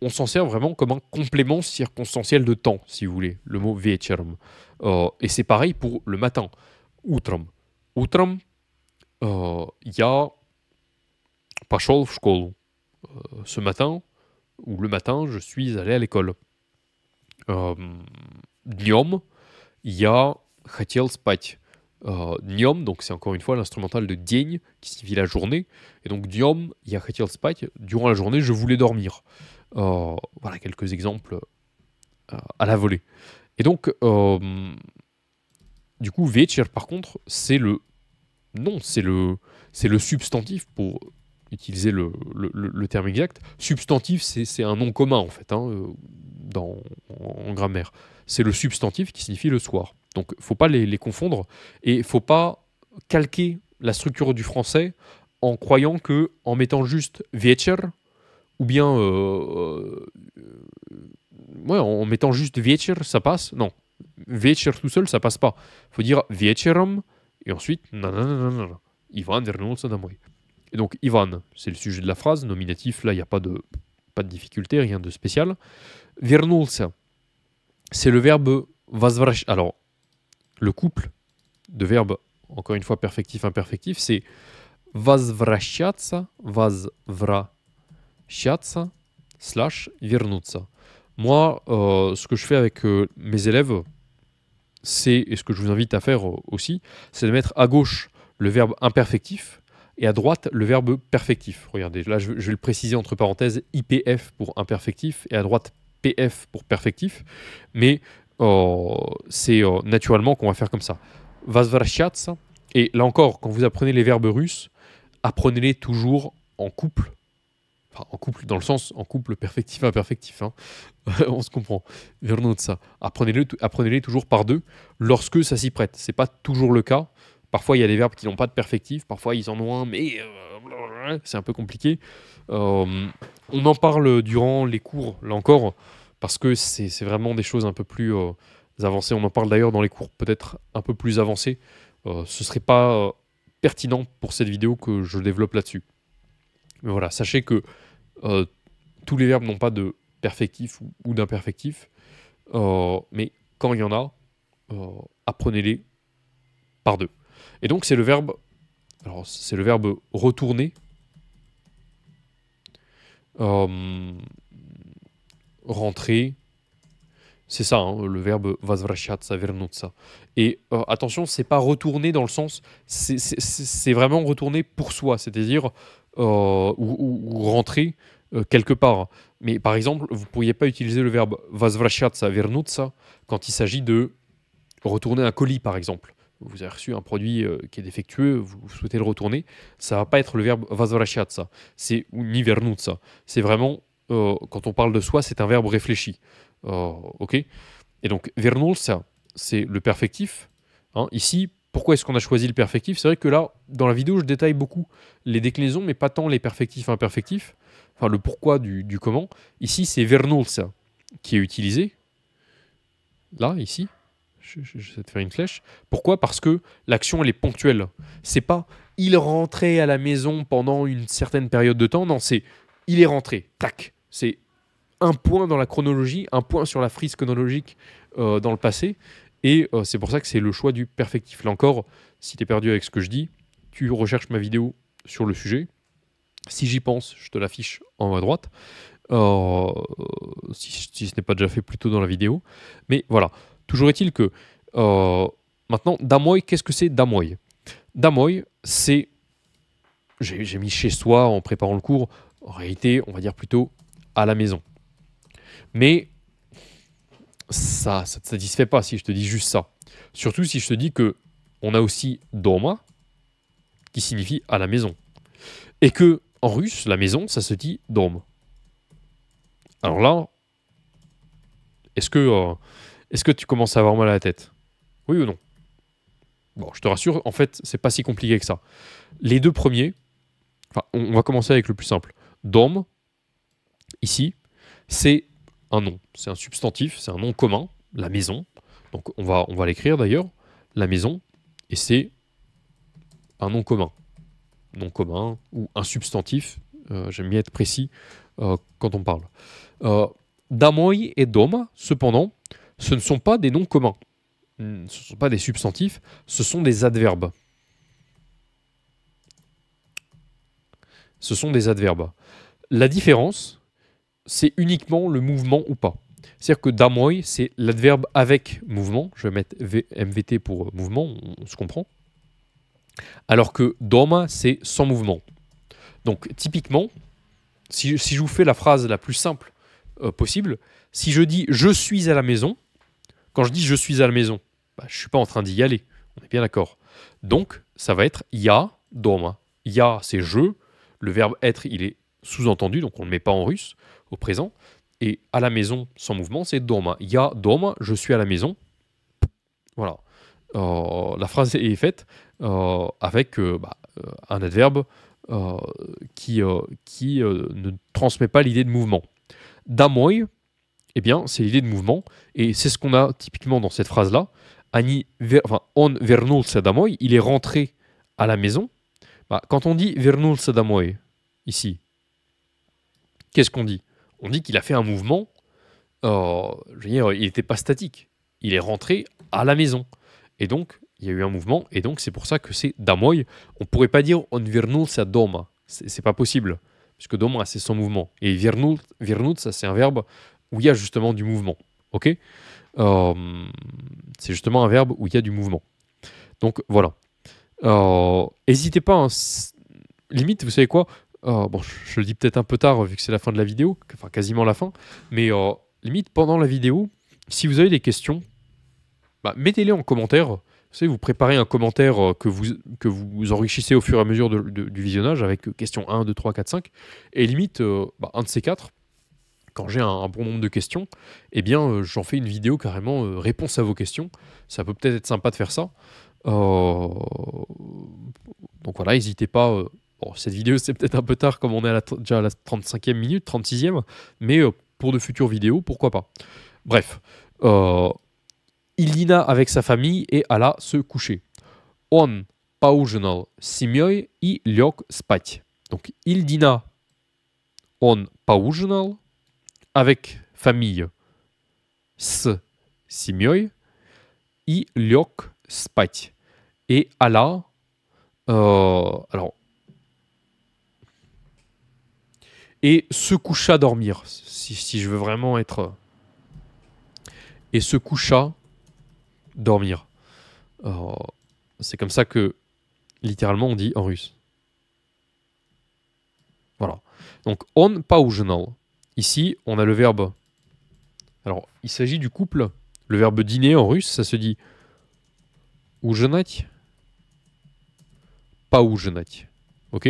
on s'en sert vraiment comme un complément circonstanciel de temps, si vous voulez, le mot вечером. Et c'est pareil pour le matin. Утром. Утром, я пошел в школу. Ce matin, ou le matin, je suis allé à l'école. Днем, я хотел спать. Днем, donc c'est encore une fois l'instrumental de день, qui signifie la journée. Et donc днем, я хотел спать. Durant la journée, je voulais dormir. Voilà quelques exemples à la volée. Et donc, du coup, вечер, par contre, c'est le substantif, pour utiliser le terme exact. Substantif, c'est un nom commun, en fait, hein, en grammaire. C'est le substantif qui signifie le soir. Donc, faut pas les confondre, et faut pas calquer la structure du français en croyant que, en mettant juste вечер, ou bien en mettant juste вечер, ça passe. Non, вечер tout seul, ça passe pas. Faut dire вечером, et ensuite, Иван вернулся домой. Et donc Ivan, c'est le sujet de la phrase, nominatif, là il n'y a pas de difficulté, rien de spécial. Вернулся, c'est le verbe возвращаться. Alors, le couple de verbes, encore une fois perfectif, imperfectif, c'est возвращаться, возвращаться, / вернуться. Moi, ce que je fais avec mes élèves, c'est, et ce que je vous invite à faire aussi, c'est de mettre à gauche le verbe imperfectif et à droite le verbe perfectif. Regardez, là je vais le préciser entre parenthèses, IPF pour imperfectif et à droite PF pour perfectif, mais c'est naturellement qu'on va faire comme ça. Возвращаться, et là encore, quand vous apprenez les verbes russes, apprenez-les toujours en couple. Enfin, en couple, dans le sens, en couple perfectif-imperfectif. Hein. On se comprend. Вернуться. Apprenez-les toujours par deux lorsque ça s'y prête. Ce n'est pas toujours le cas. Parfois, il y a des verbes qui n'ont pas de perfectif. Parfois, ils en ont un, mais c'est un peu compliqué. On en parle durant les cours, là encore, parce que c'est vraiment des choses un peu plus avancées. On en parle d'ailleurs dans les cours peut-être un peu plus avancés. Ce ne serait pas pertinent pour cette vidéo que je développe là-dessus. Mais voilà, sachez que tous les verbes n'ont pas de perfectif ou d'imperfectif, mais quand il y en a, apprenez-les par deux. Et donc c'est le verbe, alors c'est le verbe retourner, rentrer, c'est ça, hein, le verbe возвращаться, вернуться. Et attention, c'est pas retourner dans le sens, c'est vraiment retourner pour soi, c'est-à-dire ou rentrer quelque part. Mais par exemple, vous ne pourriez pas utiliser le verbe возвращаться, вернуться quand il s'agit de retourner un colis, par exemple. Vous avez reçu un produit qui est défectueux, vous souhaitez le retourner, ça ne va pas être le verbe возвращаться, c'est ni вернуться. C'est vraiment, quand on parle de soi, c'est un verbe réfléchi. Ok. Et donc, вернулся, c'est le perfectif. Hein. Ici, pourquoi est-ce qu'on a choisi le perfectif? C'est vrai que là, dans la vidéo, je détaille beaucoup les déclinaisons, mais pas tant les perfectifs imperfectifs. Enfin, le pourquoi du comment. Ici, c'est вернулся qui est utilisé. Là, ici. J'essaie de faire une flèche. Pourquoi? Parce que l'action, elle est ponctuelle. C'est pas « il rentrait à la maison pendant une certaine période de temps ». Non, c'est « il est rentré ». Tac. C'est un point dans la chronologie, un point sur la frise chronologique dans le passé. Et c'est pour ça que c'est le choix du perfectif. Là encore, si tu es perdu avec ce que je dis, tu recherches ma vidéo sur le sujet. Si j'y pense, je te l'affiche en haut à droite. Si ce n'est pas déjà fait plus tôt dans la vidéo. Mais voilà. Toujours est-il que maintenant, домой, qu'est-ce que c'est домой? Домой, c'est... J'ai mis chez soi en préparant le cours. En réalité, on va dire plutôt à la maison. Mais ça ne te satisfait pas si je te dis juste ça. Surtout si je te dis que on a aussi дома, qui signifie à la maison. Et que en russe, la maison, ça se dit дом. Alors là, est-ce que tu commences à avoir mal à la tête? Oui ou non? Bon, je te rassure, en fait, c'est pas si compliqué que ça. Les deux premiers, enfin, on va commencer avec le plus simple. Dom, ici, c'est un nom. C'est un substantif, c'est un nom commun, la maison. Donc on va l'écrire d'ailleurs, la maison, et c'est un nom commun. Nom commun ou un substantif, j'aime bien être précis quand on parle. Домой et дома, cependant, ce ne sont pas des noms communs. Ce ne sont pas des substantifs, ce sont des adverbes. Ce sont des adverbes. La différence, c'est uniquement le mouvement ou pas. C'est-à-dire que домой, c'est l'adverbe avec mouvement. Je vais mettre MVT pour mouvement, on se comprend. Alors que дома, c'est sans mouvement. Donc typiquement, si je vous fais la phrase la plus simple possible, si je dis « je suis à la maison », quand je dis « je suis à la maison », bah, je ne suis pas en train d'y aller, on est bien d'accord. Donc, ça va être « я дома ». « Я », c'est « je », le verbe « être », il est sous-entendu, donc on ne le met pas en russe, au présent. Et « à la maison », sans mouvement, c'est « дома ». « Я дома », je suis à la maison. Voilà. La phrase est faite avec un adverbe qui ne transmet pas l'idée de mouvement. Домой, eh bien, c'est l'idée de mouvement, et c'est ce qu'on a typiquement dans cette phrase-là. On вернулся домой, il est rentré à la maison, Bah, quand on dit вернулся домой, ici, qu'est-ce qu'on dit? On dit qu'il a fait un mouvement, je veux dire, il n'était pas statique. Il est rentré à la maison. Et donc, il y a eu un mouvement, et donc c'est pour ça que c'est домой. On ne pourrait pas dire on вернулся дома. C'est pas possible, puisque дома, c'est son mouvement. Et вернуться, c'est un verbe où il y a justement du mouvement. Ok? C'est justement un verbe où il y a du mouvement. Donc voilà. N'hésitez pas, hein, limite, vous savez quoi? Bon, je le dis peut-être un peu tard vu que c'est la fin de la vidéo, enfin quasiment la fin, mais limite pendant la vidéo, si vous avez des questions, bah, mettez-les en commentaire. Vous savez, vous préparez un commentaire que vous enrichissez au fur et à mesure du visionnage avec questions 1, 2, 3, 4, 5. Et limite, un de ces quatre, quand j'ai un bon nombre de questions, eh bien, j'en fais une vidéo carrément réponse à vos questions. Ça peut peut-être être sympa de faire ça. Donc voilà, n'hésitez pas. Bon, cette vidéo, c'est peut-être un peu tard, comme on est déjà à la 35e minute, 36e, mais pour de futures vidéos, pourquoi pas. Bref. Il dîna avec sa famille et alla se coucher. Он поужинал с семьей и лег спать. Donc, il dîna, он поужинал avec famille с семьей и лег спать. Et alla, alors, et se coucha dormir, si je veux vraiment être... Et se coucha dormir. C'est comme ça que, littéralement, on dit en russe. Voilà. Donc, он поужинал. Ici, on a le verbe... Alors, il s'agit du couple. Le verbe dîner en russe, ça se dit ужинать, поужинать. Ok?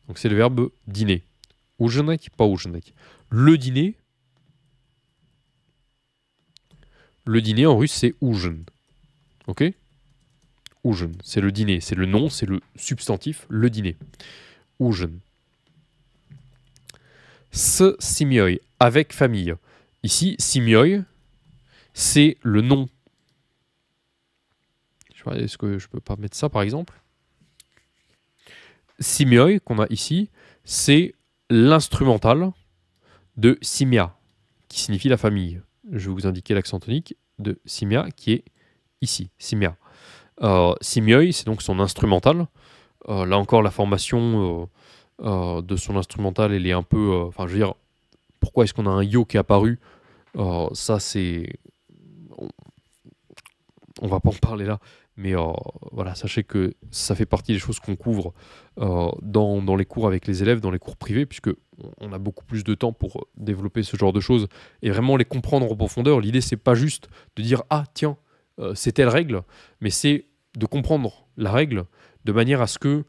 Donc, c'est le verbe dîner. Ужинать, поужинать. Le dîner en russe, c'est ужин. Ok? Ужин, c'est le dîner. C'est le nom, c'est le substantif, le dîner. Ужин. С семьей, avec famille. Ici, семьей, c'est le nom. Est-ce que je peux pas mettre ça, par exemple? Семьей, qu'on a ici, c'est l'instrumental de семья, qui signifie la famille. Je vais vous indiquer l'accent tonique de семья, qui est ici, семья. Семьей, c'est donc son instrumental. Là encore, la formation de son instrumental, elle est un peu... Enfin, je veux dire, pourquoi est-ce qu'on a un yo qui est apparu? Ça, c'est... On va pas en parler là, mais voilà, sachez que ça fait partie des choses qu'on couvre dans les cours avec les élèves, dans les cours privés, puisque on a beaucoup plus de temps pour développer ce genre de choses et vraiment les comprendre en profondeur. L'idée, c'est pas juste de dire « Ah, tiens, c'est telle règle », mais c'est de comprendre la règle de manière à ce que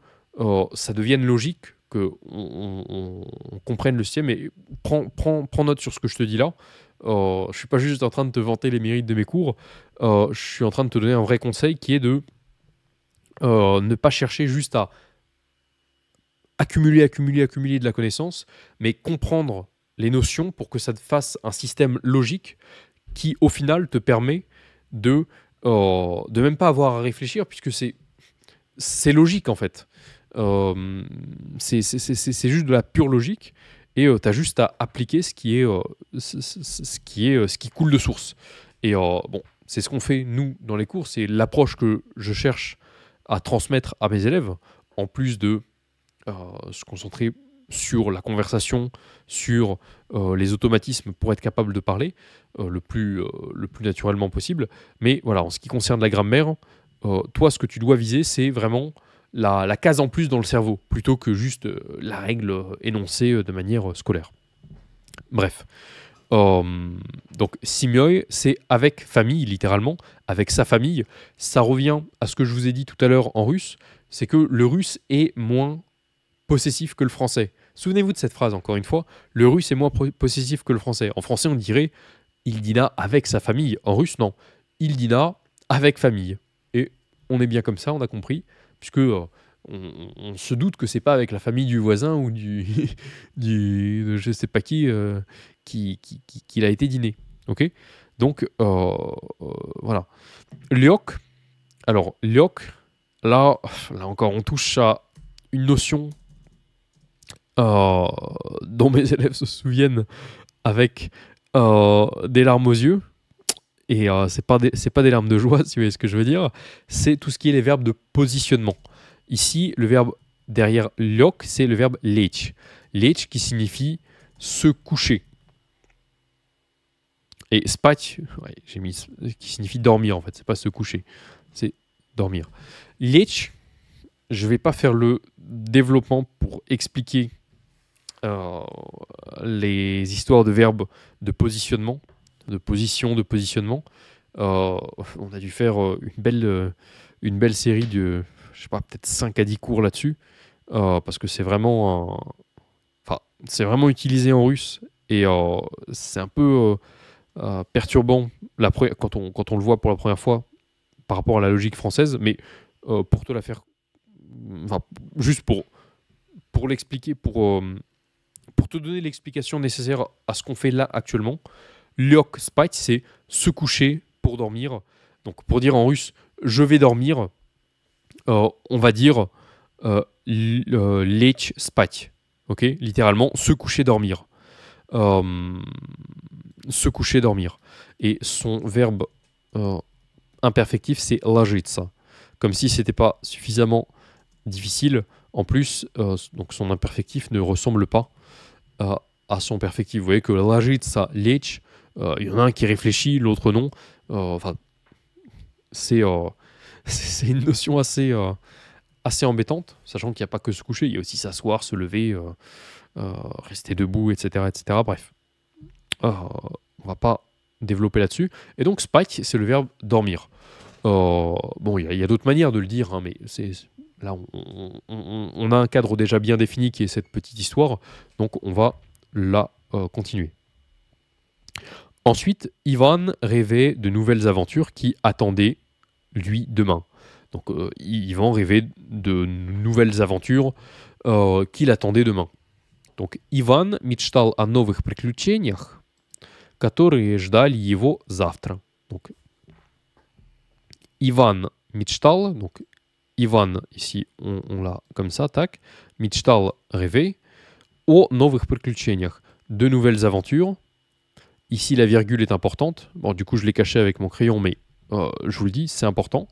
ça devienne logique, qu'on comprenne le système. Et prends note sur ce que je te dis là. Je suis pas juste en train de te vanter les mérites de mes cours, je suis en train de te donner un vrai conseil qui est de ne pas chercher juste à accumuler de la connaissance, mais comprendre les notions pour que ça te fasse un système logique qui, au final, te permet de même pas avoir à réfléchir, puisque c'est logique, en fait. C'est juste de la pure logique, et tu as juste à appliquer ce qui coule de source. Et bon, c'est ce qu'on fait, nous, dans les cours, c'est l'approche que je cherche à transmettre à mes élèves, en plus de se concentrer sur la conversation, sur les automatismes pour être capable de parler le plus naturellement possible. Mais voilà, en ce qui concerne la grammaire, toi, ce que tu dois viser, c'est vraiment la case en plus dans le cerveau, plutôt que juste la règle énoncée de manière scolaire. Bref. Donc, семьей, c'est avec famille, littéralement, avec sa famille. Ça revient à ce que je vous ai dit tout à l'heure en russe, c'est que le russe est moins possessif que le français. Souvenez-vous de cette phrase, encore une fois, le russe est moins possessif que le français. En français, on dirait « il dîna avec sa famille ». En russe, non. « Il dîna avec famille ». Et on est bien comme ça, on a compris, puisque on se doute que c'est pas avec la famille du voisin ou de je sais pas qui qu'il a été dîné. Ok? Donc, voilà. Liok. Alors, liok, là encore, on touche à une notion dont mes élèves se souviennent avec des larmes aux yeux. Et c'est pas des larmes de joie, si vous voyez ce que je veux dire. C'est tout ce qui est les verbes de positionnement. Ici, le verbe derrière lök, c'est le verbe leć. Leć qui signifie se coucher. Et spać, ouais, j'ai mis qui signifie dormir en fait. C'est pas se coucher, c'est dormir. Leć, je vais pas faire le développement pour expliquer les histoires de verbes de positionnement, de position, de positionnement. On a dû faire une belle série de, je sais pas, peut-être 5 à 10 cours là-dessus, parce que c'est vraiment, c'est vraiment utilisé en russe, et c'est un peu perturbant quand on le voit pour la première fois par rapport à la logique française, mais pour te la faire, juste pour l'expliquer, pour te donner l'explication nécessaire à ce qu'on fait là actuellement, lök spać, c'est se coucher pour dormir. Donc pour dire en russe, je vais dormir, on va dire leć spać. Ok, littéralement, se coucher, dormir. Se coucher, dormir. Et son verbe imperfectif, c'est ложиться. Comme si c'était pas suffisamment difficile. En plus, donc son imperfectif ne ressemble pas à son perfectif. Vous voyez que ложиться, лечь, il y en a un qui réfléchit, l'autre non. C'est une notion assez embêtante, sachant qu'il n'y a pas que se coucher, il y a aussi s'asseoir, se lever, rester debout, etc. etc. Bref, on va pas développer là-dessus. Et donc, spać, c'est le verbe dormir. Bon, il y a d'autres manières de le dire, hein, mais là, on a un cadre déjà bien défini qui est cette petite histoire, donc on va la continuer. Ensuite, Ivan rêvait de nouvelles aventures qui attendaient lui demain. Donc, Ivan rêvait de nouvelles aventures qui l'attendaient demain. Donc, Ivan мечтал о новых приключениях, которые ждали его завтра. Donc, Ivan мечтал, donc Ivan, ici, on l'a comme ça, tac. Мечтал, rêver. О новых приключениях, de nouvelles aventures. Ici, la virgule est importante. Bon, du coup, je l'ai caché avec mon crayon, mais je vous le dis, c'est important.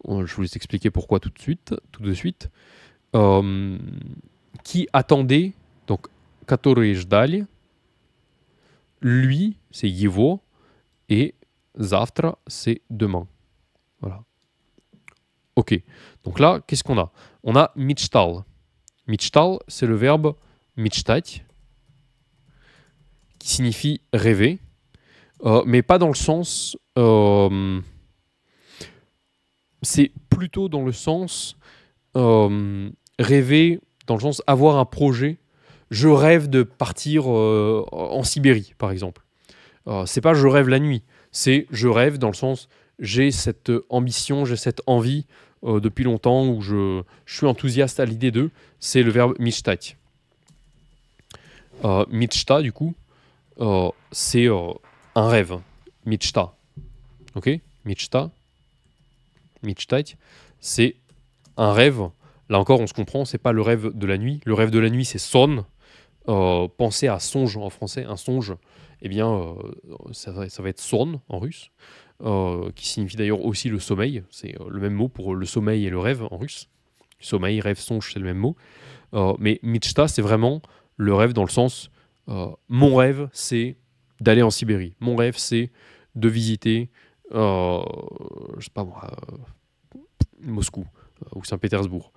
Je vous laisse expliquer pourquoi tout de suite. Qui attendait, donc, которые ждали. Lui, c'est его. Et завтра, c'est demain. Voilà. Ok. Donc là, qu'est-ce qu'on a? On a мечтал. Мечтал, c'est le verbe мечтать, qui signifie rêver, mais pas dans le sens... c'est plutôt dans le sens rêver, dans le sens avoir un projet. Je rêve de partir en Sibérie, par exemple. C'est pas je rêve la nuit, c'est je rêve dans le sens j'ai cette ambition, j'ai cette envie depuis longtemps, où je suis enthousiaste à l'idée d'eux. C'est le verbe мечтать. Мечта, du coup, c'est un rêve. Мечта. Ok? Мечта. Мечтать, c'est un rêve. Là encore, on se comprend, c'est pas le rêve de la nuit. Le rêve de la nuit, c'est сон. Pensez à songe en français. Un songe, eh bien, ça va être сон en russe, qui signifie d'ailleurs aussi le sommeil. C'est le même mot pour le sommeil et le rêve en russe. Sommeil, rêve, songe, c'est le même mot. Mais мечта, c'est vraiment le rêve dans le sens mon rêve, c'est d'aller en Sibérie. Mon rêve, c'est de visiter, je sais pas moi, Moscou ou Saint-Pétersbourg.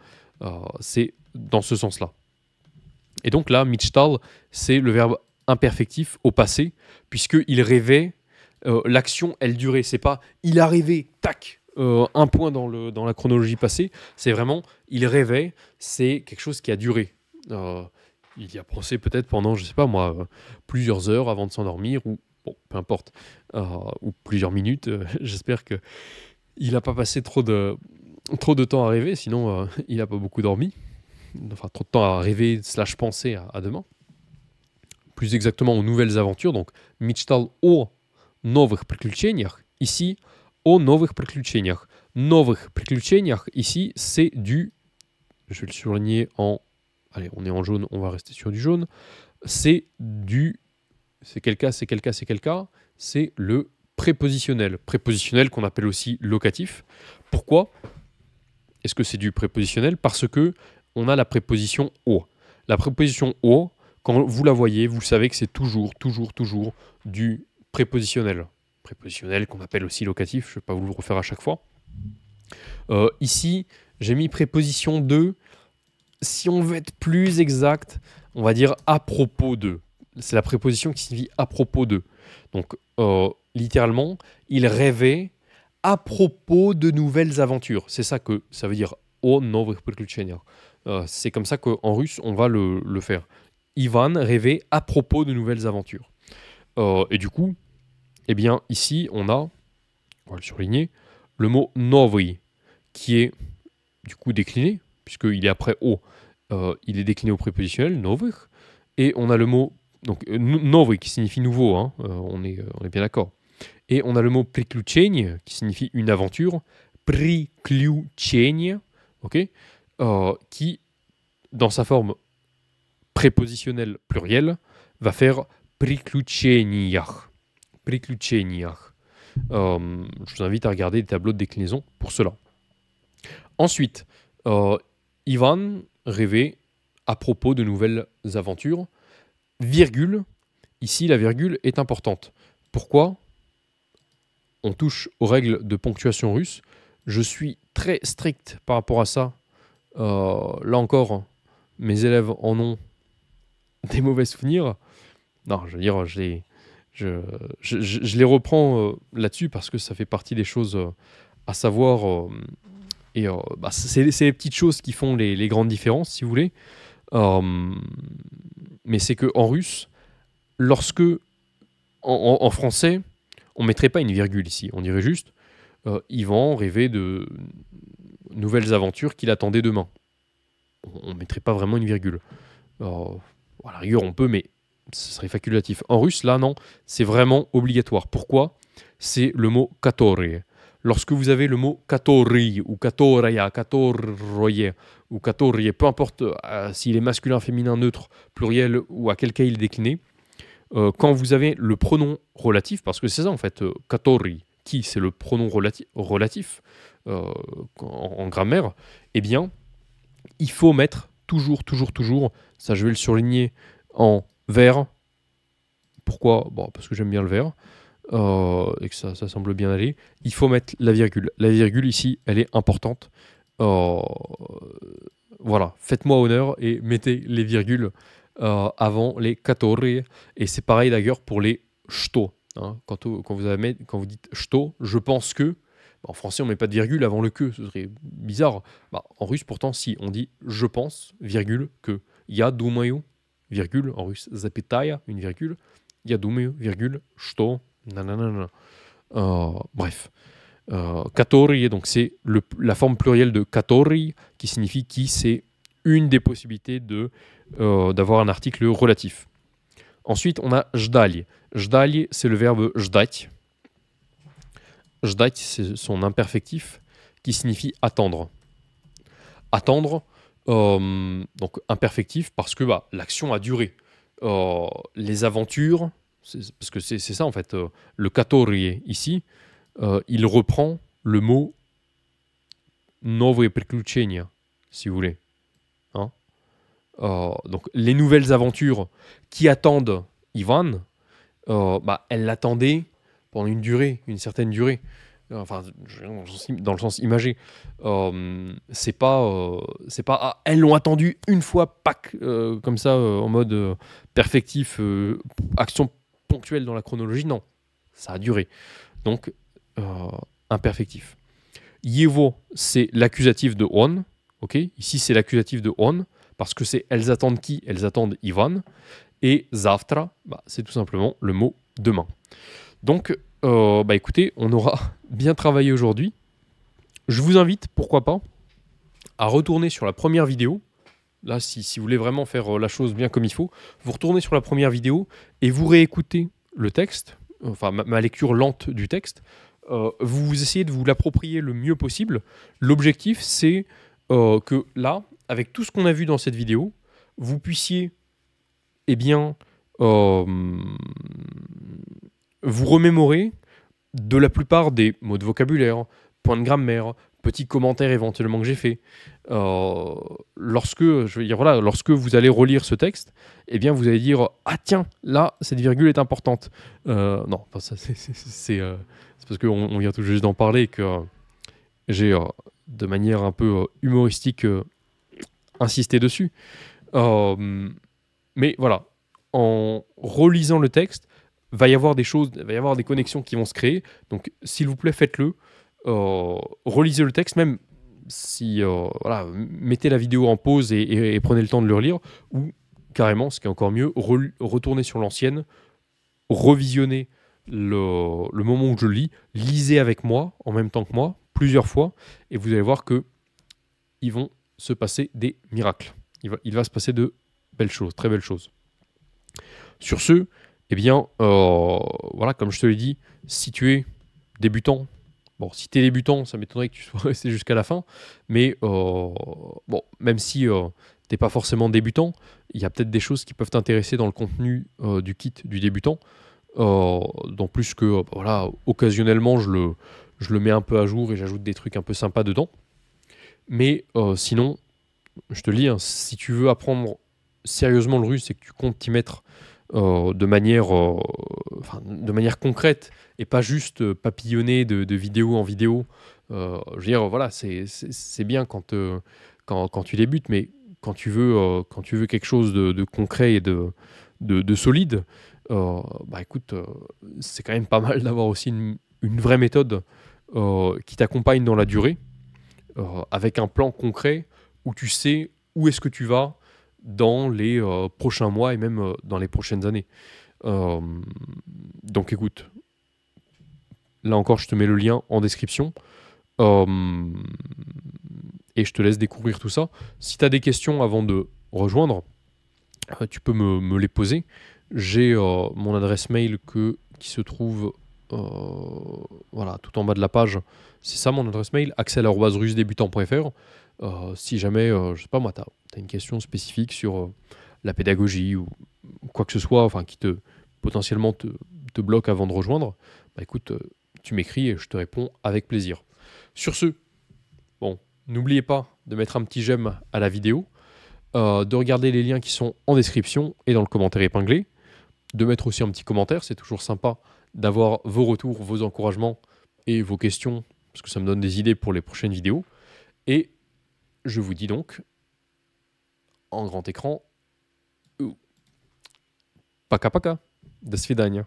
C'est dans ce sens-là. Et donc là, мечтал, c'est le verbe imperfectif au passé, puisqu'il rêvait, l'action, elle durait. C'est pas il a rêvé, tac, un point dans la chronologie passée. C'est vraiment il rêvait, c'est quelque chose qui a duré. Il y a pensé peut-être pendant, je sais pas moi, plusieurs heures avant de s'endormir, ou bon, peu importe, ou plusieurs minutes. J'espère que il n'a pas passé trop de temps à rêver, sinon il n'a pas beaucoup dormi. Enfin, trop de temps à rêver / penser à demain. Plus exactement aux nouvelles aventures. Donc, мечтал о новых приключениях. Ici, о новых приключениях. Новых приключениях, ici, c'est du je vais le surligner en... Allez, on est en jaune, on va rester sur du jaune. C'est du... C'est quel cas, c'est quel cas, c'est quel cas? C'est le prépositionnel. Prépositionnel qu'on appelle aussi locatif. Pourquoi est-ce que c'est du prépositionnel? Parce que on a la préposition au. La préposition au, quand vous la voyez, vous savez que c'est toujours du prépositionnel. Prépositionnel qu'on appelle aussi locatif, je ne vais pas vous le refaire à chaque fois. Ici, j'ai mis préposition de. Si on veut être plus exact, on va dire à propos de. C'est la préposition qui signifie à propos de. Donc, littéralement, il rêvait à propos de nouvelles aventures. C'est ça que ça veut dire o novых приключениях. C'est comme ça qu'en russe, on va le faire. Ivan rêvait à propos de nouvelles aventures. Et du coup, eh bien, ici, on va le surligner, le mot новый, qui est du coup décliné, puisqu'il est après o. Il est décliné au prépositionnel, новых. Et on a le mot, donc новый qui signifie nouveau, hein, on est bien d'accord. Et on a le mot приключение qui signifie une aventure, приключение, ok, qui, dans sa forme prépositionnelle plurielle, va faire приключениях. Приключениях. Je vous invite à regarder les tableaux de déclinaison pour cela. Ensuite, Ivan rêvait à propos de nouvelles aventures. Virgule. Ici, la virgule est importante. Pourquoi? On touche aux règles de ponctuation russe. Je suis très strict par rapport à ça. Là encore, mes élèves en ont des mauvais souvenirs. Non, je veux dire, je les reprends là-dessus parce que ça fait partie des choses à savoir. C'est les petites choses qui font les grandes différences, si vous voulez. Mais c'est qu'en russe, lorsque, en français, on ne mettrait pas une virgule ici. On dirait juste Ivan rêvait de nouvelles aventures qu'il attendait demain. On ne mettrait pas vraiment une virgule. À la rigueur, on peut, mais ce serait facultatif. En russe, là, non, c'est vraiment obligatoire. Pourquoi? C'est le mot «который». Lorsque vous avez le mot «который» ou «которая», «которое» ou «которие», peu importe s'il est masculin, féminin, neutre, pluriel ou à quel cas il est décliné, quand vous avez le pronom relatif, parce que c'est ça en fait, «который», qui c'est le pronom relatif en grammaire, eh bien, il faut mettre toujours, ça je vais le surligner en vert. Pourquoi? Bon, parce que j'aime bien le vert et que ça semble bien aller. Il faut mettre la virgule. La virgule ici, elle est importante. Voilà, faites-moi honneur et mettez les virgules avant les «которые». Et c'est pareil d'ailleurs pour les «что». Hein. Quand vous dites «что», je pense que, en français on ne met pas de virgule avant le «que», ce serait bizarre. En russe pourtant, si on dit «je pense», virgule, que. Я думаю, virgule, en russe, запятая, une virgule. Я думаю, virgule, что, nanana. Bref. «Который», donc c'est la forme plurielle de «который», qui signifie qui, c'est une des possibilités d'avoir un article relatif. Ensuite, on a «ждали». «Ждали», c'est le verbe «ждать». «Ждать», c'est son imperfectif, qui signifie attendre. Attendre, donc imperfectif, parce que l'action a duré. Les aventures, parce que c'est ça en fait, le «который» ici, il reprend le mot «новые приключения», si vous voulez. Hein? Donc les nouvelles aventures qui attendent Ivan, elles l'attendaient pendant une certaine durée. Enfin, dans le sens imagé. C'est pas elles l'ont attendu une fois, pack, comme ça, en mode perfectif, action ponctuelle dans la chronologie. Non, ça a duré. Donc, imperfectif. Его, c'est l'accusatif de on. Okay, ici, c'est l'accusatif de on, parce que c'est elles attendent qui? Elles attendent Ivan. Et завтра, c'est tout simplement le mot demain. Donc, écoutez, on aura bien travaillé aujourd'hui. Je vous invite, pourquoi pas, à retourner sur la première vidéo. Là, si vous voulez vraiment faire la chose bien comme il faut, vous retournez sur la première vidéo et vous réécoutez le texte, enfin ma lecture lente du texte. Vous essayez de vous l'approprier le mieux possible. L'objectif, c'est que là, avec tout ce qu'on a vu dans cette vidéo, vous puissiez, eh bien, euh, vous remémorer de la plupart des mots de vocabulaire, points de grammaire, petits commentaires éventuellement que j'ai fait. Lorsque, je veux dire, voilà, lorsque vous allez relire ce texte, eh bien, vous allez dire ah tiens, là, cette virgule est importante. Non, enfin, ça, c'est parce qu'on vient tout juste d'en parler que j'ai, de manière un peu humoristique, insisté dessus. Euh, mais voilà, en relisant le texte, va y avoir des choses, va y avoir des connexions qui vont se créer. Donc, s'il vous plaît, faites-le. Relisez le texte, même si, voilà, mettez la vidéo en pause et prenez le temps de le relire, ou carrément, ce qui est encore mieux, retournez sur l'ancienne, revisionnez le moment où je le lis, lisez avec moi, en même temps que moi, plusieurs fois, et vous allez voir que ils vont se passer des miracles. Il va se passer de belles choses, très belles choses. Sur ce, eh bien, voilà, comme je te l'ai dit, si tu es débutant, bon, si tu es débutant, ça m'étonnerait que tu sois resté jusqu'à la fin, mais bon, même si tu n'es pas forcément débutant, il y a peut-être des choses qui peuvent t'intéresser dans le contenu du kit du débutant, d'autant plus que, voilà, occasionnellement, je le mets un peu à jour et j'ajoute des trucs un peu sympas dedans. Mais sinon, je te le dis, hein, si tu veux apprendre sérieusement le russe et que tu comptes t'y mettre de manière concrète et pas juste papillonner de vidéo en vidéo, je veux dire, voilà, c'est bien quand tu débutes, mais quand tu veux quelque chose de concret et de solide, bah écoute, c'est quand même pas mal d'avoir aussi une vraie méthode qui t'accompagne dans la durée, avec un plan concret où tu sais où est-ce que tu vas dans les prochains mois et même dans les prochaines années. Euh, donc écoute, là encore, je te mets le lien en description. Euh, et je te laisse découvrir tout ça. Si tu as des questions avant de rejoindre, tu peux me les poser. J'ai mon adresse mail qui se trouve voilà, tout en bas de la page. C'est ça mon adresse mail, axel@russedebutant.fr. Si jamais, je sais pas moi, tu as une question spécifique sur la pédagogie ou quoi que ce soit, enfin qui potentiellement te bloque avant de rejoindre, bah écoute, tu m'écris et je te réponds avec plaisir. Sur ce, bon, n'oubliez pas de mettre un petit j'aime à la vidéo, de regarder les liens qui sont en description et dans le commentaire épinglé, de mettre aussi un petit commentaire, c'est toujours sympa d'avoir vos retours, vos encouragements et vos questions, parce que ça me donne des idées pour les prochaines vidéos. Et je vous dis donc, en grand écran, paka paka, до свидания.